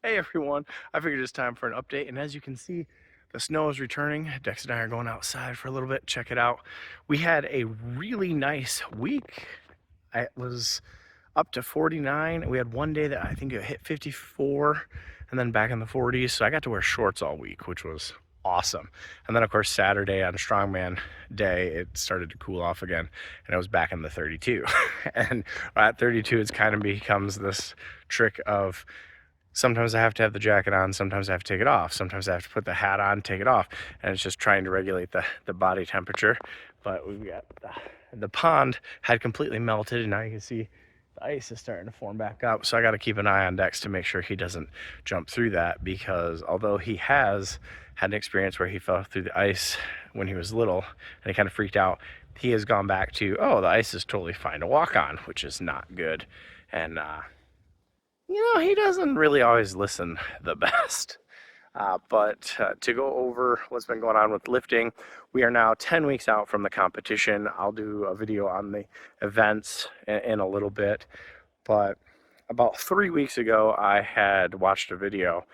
Hey everyone, I figured it's time for an update, and as you can see, the snow is returning. Dex and I are going outside for a little bit, check it out. We had a really nice week. It was up to 49. We had one day that I think it hit 54 and then back in the 40s. So I got to wear shorts all week, which was awesome. And then of course Saturday on Strongman Day, it started to cool off again and it was back in the 32. And at 32, it's kind of becomes this trick of sometimes I have to have the jacket on, sometimes I have to take it off, sometimes I have to put the hat on, take it off, and it's just trying to regulate the body temperature. But we've got the pond had completely melted, and now you can see the ice is starting to form back up. So I got to keep an eye on Dex to make sure he doesn't jump through that, because although he has had an experience where he fell through the ice when he was little and he kind of freaked out, he has gone back to, oh, the ice is totally fine to walk on, which is not good. And he doesn't really always listen the best. But to go over what's been going on with lifting, we are now 10 weeks out from the competition. I'll do a video on the events in a little bit. But about 3 weeks ago, I had watched a video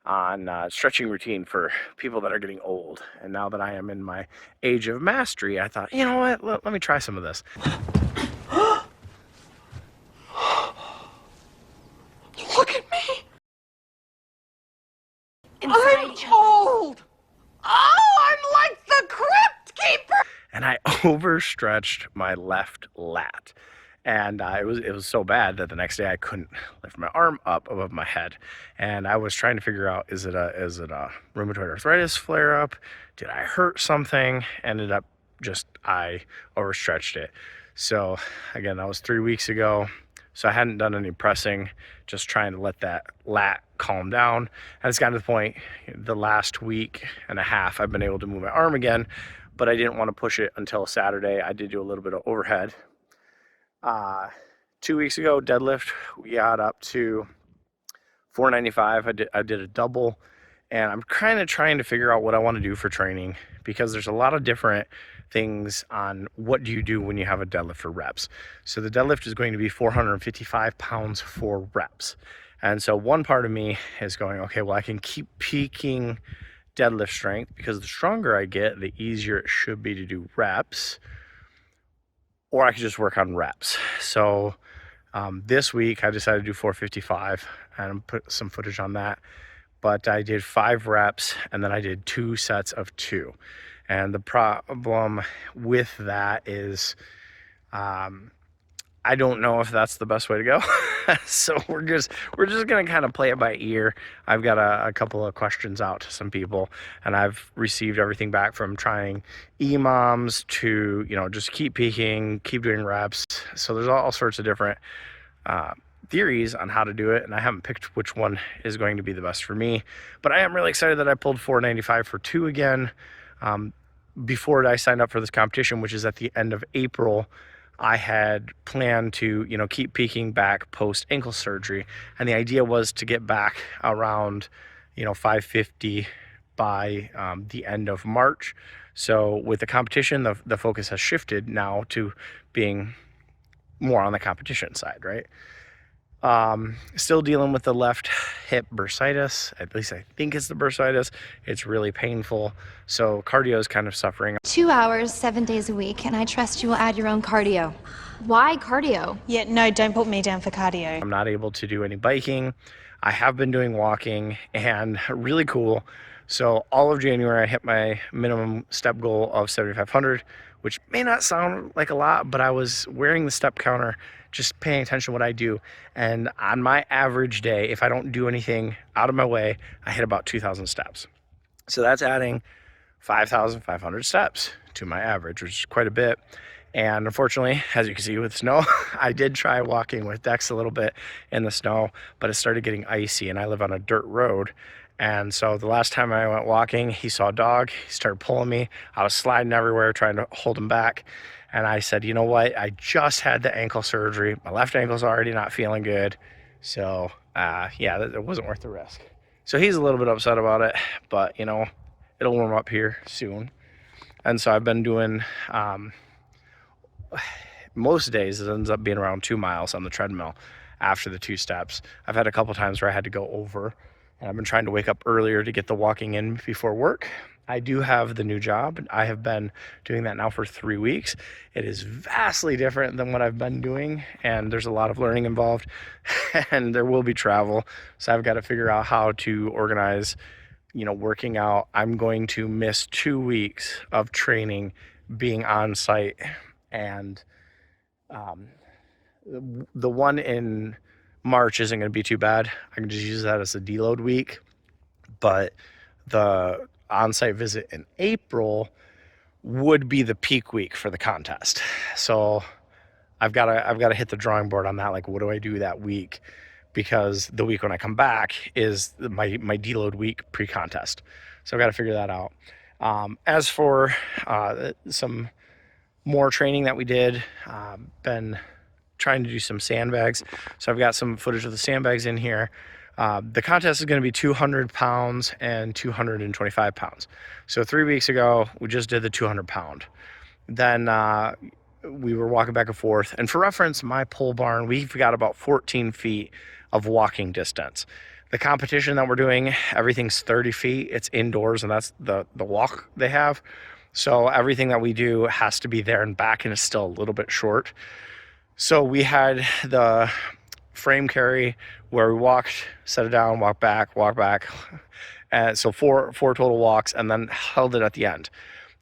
on stretching routine for people that are getting old. And now that I am in my age of mastery, I thought, you know what, let me try some of this. Look at me! I'm old! Oh, I'm like the Crypt Keeper! And I overstretched my left lat. And it was so bad that the next day I couldn't lift my arm up above my head. And I was trying to figure out, is it a rheumatoid arthritis flare up? Did I hurt something? Ended up just, I overstretched it. So again, that was 3 weeks ago. So I hadn't done any pressing, just trying to let that lat calm down. And it's gotten to the point, the last week and a half, I've been able to move my arm again, but I didn't want to push it until Saturday. I did do a little bit of overhead. 2 weeks ago, deadlift, we got up to 495. I did a double, and I'm kind of trying to figure out what I want to do for training, because there's a lot of different things on what do you do when you have a deadlift for reps. So the deadlift is going to be 455 pounds for reps. And so one part of me is going, okay, well, I can keep peaking deadlift strength, because the stronger I get, the easier it should be to do reps, or I could just work on reps. So this week I decided to do 455 and put some footage on that. But I did 5 reps and then I did 2 sets of 2. And the problem with that is I don't know if that's the best way to go. So we're just gonna kind of play it by ear. I've got a couple of questions out to some people, and I've received everything back from trying EMOMs to, just keep peaking, keep doing reps. So there's all sorts of different theories on how to do it, and I haven't picked which one is going to be the best for me. But I am really excited that I pulled 495 for 2 again. Before I signed up for this competition, which is at the end of April, I had planned to, keep peaking back post ankle surgery. And the idea was to get back around, 550 by the end of March. So with the competition, the focus has shifted now to being more on the competition side, right? Still dealing with the left hip bursitis. At least I think it's the bursitis. It's really painful. So cardio is kind of suffering. 2 hours, 7 days a week, and I trust you will add your own cardio. Why cardio? Yeah, no, don't put me down for cardio. I'm not able to do any biking. I have been doing walking, and really cool. So all of January, I hit my minimum step goal of 7,500, which may not sound like a lot, but I was wearing the step counter, just paying attention to what I do. And on my average day, if I don't do anything out of my way, I hit about 2,000 steps. So that's adding 5,500 steps to my average, which is quite a bit. And unfortunately, as you can see with snow, I did try walking with Dex a little bit in the snow, but it started getting icy, and I live on a dirt road. And so the last time I went walking, he saw a dog, he started pulling me. I was sliding everywhere, trying to hold him back. And I said, you know what? I just had the ankle surgery. My left ankle's already not feeling good. So yeah, it wasn't worth the risk. So he's a little bit upset about it, but it'll warm up here soon. And so I've been doing, most days it ends up being around 2 miles on the treadmill after the 2 steps. I've had a couple times where I had to go over, and I've been trying to wake up earlier to get the walking in before work. I do have the new job. I have been doing that now for 3 weeks. It is vastly different than what I've been doing, and there's a lot of learning involved, and there will be travel. So I've got to figure out how to organize, working out. I'm going to miss 2 weeks of training being on site, and the one in March isn't going to be too bad. I can just use that as a deload week, but the on-site visit in April would be the peak week for the contest. So I've got to hit the drawing board on that. Like, what do I do that week? Because the week when I come back is my deload week pre-contest. So I've got to figure that out. As for some more training that we did, been trying to do some sandbags. So I've got some footage of the sandbags in here. The contest is going to be 200 pounds and 225 pounds. So 3 weeks ago, we just did the 200 pound. Then we were walking back and forth. And for reference, my pole barn, we've got about 14 feet of walking distance. The competition that we're doing, everything's 30 feet. It's indoors, and that's the walk they have. So everything that we do has to be there and back, and it's still a little bit short. So we had the frame carry where we walked, set it down, walk back, and so four total walks, and then held it at the end.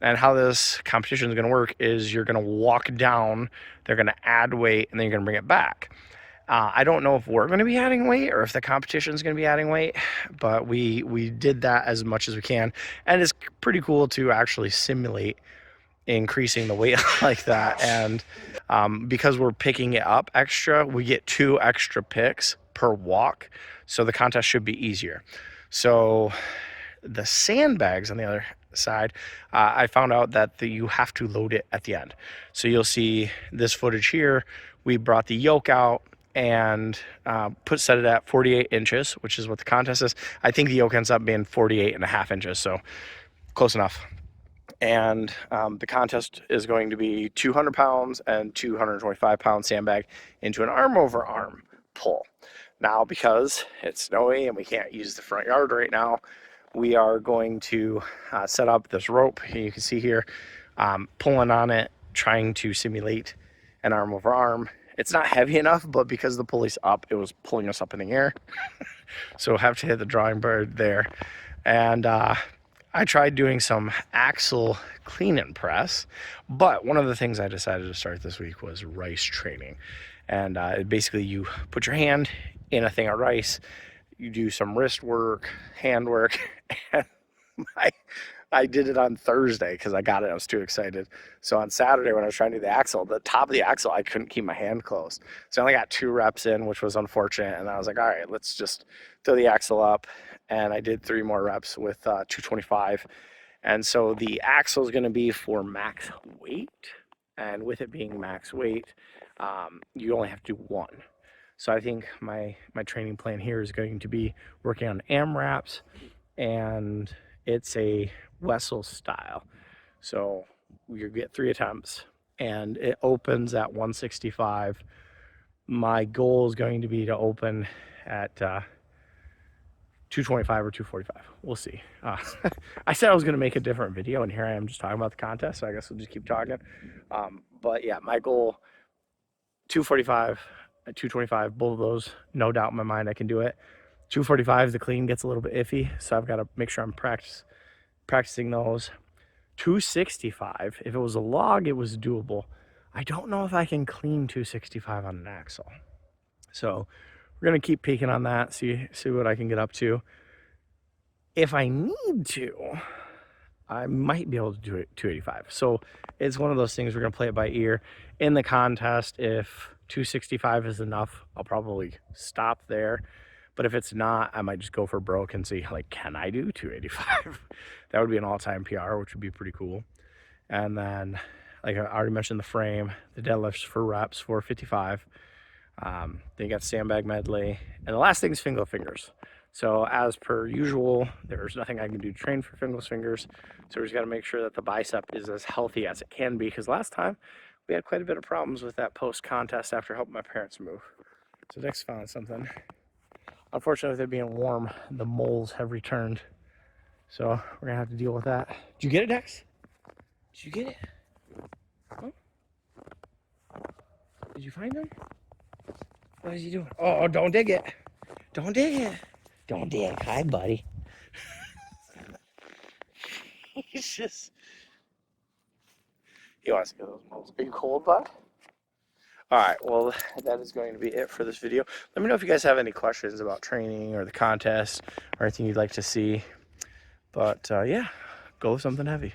And how this competition is going to work is you're going to walk down, they're going to add weight, and then you're going to bring it back. I don't know if we're going to be adding weight or if the competition is going to be adding weight, but we did that as much as we can, and it's pretty cool to actually simulate increasing the weight like that. And because we're picking it up extra, we get 2 extra picks per walk, so the contest should be easier. So the sandbags on the other side, I found out that you have to load it at the end. So you'll see this footage here. We brought the yoke out and set it at 48 inches, which is what the contest is. I think the yoke ends up being 48.5 inches, so close enough. And the contest is going to be 200 pounds and 225 pound sandbag into an arm over arm pull. Now, because it's snowy and we can't use the front yard right now, we are going to set up this rope. You can see here, pulling on it, trying to simulate an arm over arm. It's not heavy enough, but because the pulley's up, it was pulling us up in the air. So we'll have to hit the drawing board there. And I tried doing some axle clean and press, but one of the things I decided to start this week was rice training. And basically you put your hand in a thing of rice, you do some wrist work, hand work, and I did it on Thursday because I got it. I was too excited. So on Saturday when I was trying to do the axle, the top of the axle, I couldn't keep my hand closed. So I only got 2 reps in, which was unfortunate. And I was like, all right, let's just throw the axle up. And I did 3 more reps with 225. And so the axle is going to be for max weight. And with it being max weight, you only have to do 1. So I think my training plan here is going to be working on AMRAPs, and it's a Wessel style. So you get 3 attempts and it opens at 165. My goal is going to be to open at 225 or 245. We'll see. I said I was going to make a different video, and here I am just talking about the contest, so I guess we'll just keep talking. But yeah, my goal, 245 and 225, both of those, no doubt in my mind I can do it. 245, the clean gets a little bit iffy, so I've got to make sure I'm practicing those. 265, if it was a log, it was doable. I don't know if I can clean 265 on an axle. So we're going to keep peeking on that, see what I can get up to. If I need to, I might be able to do it 285. So it's one of those things, we're going to play it by ear. In the contest, if 265 is enough, I'll probably stop there. But if it's not, I might just go for broke and see, like, can I do 285? That would be an all-time PR, which would be pretty cool. And then, like I already mentioned, the frame, the deadlifts for reps, 455. Then you got sandbag medley. And the last thing is finger fingers. So as per usual, there's nothing I can do to train for fingerless fingers. So we just got to make sure that the bicep is as healthy as it can be. Because last time, we had quite a bit of problems with that post-contest after helping my parents move. So Dex found something. Unfortunately, with it being warm, the moles have returned. So we're gonna have to deal with that. Did you get it, Dex? Did you get it? Huh? Did you find them? What is he doing? Oh, don't dig it. Don't dig it. Don't dig. Hi, buddy. He's just... He wants to get those moles. Are you cold, bud? Alright, well, that is going to be it for this video. Let me know if you guys have any questions about training or the contest or anything you'd like to see. But, yeah, go with something heavy.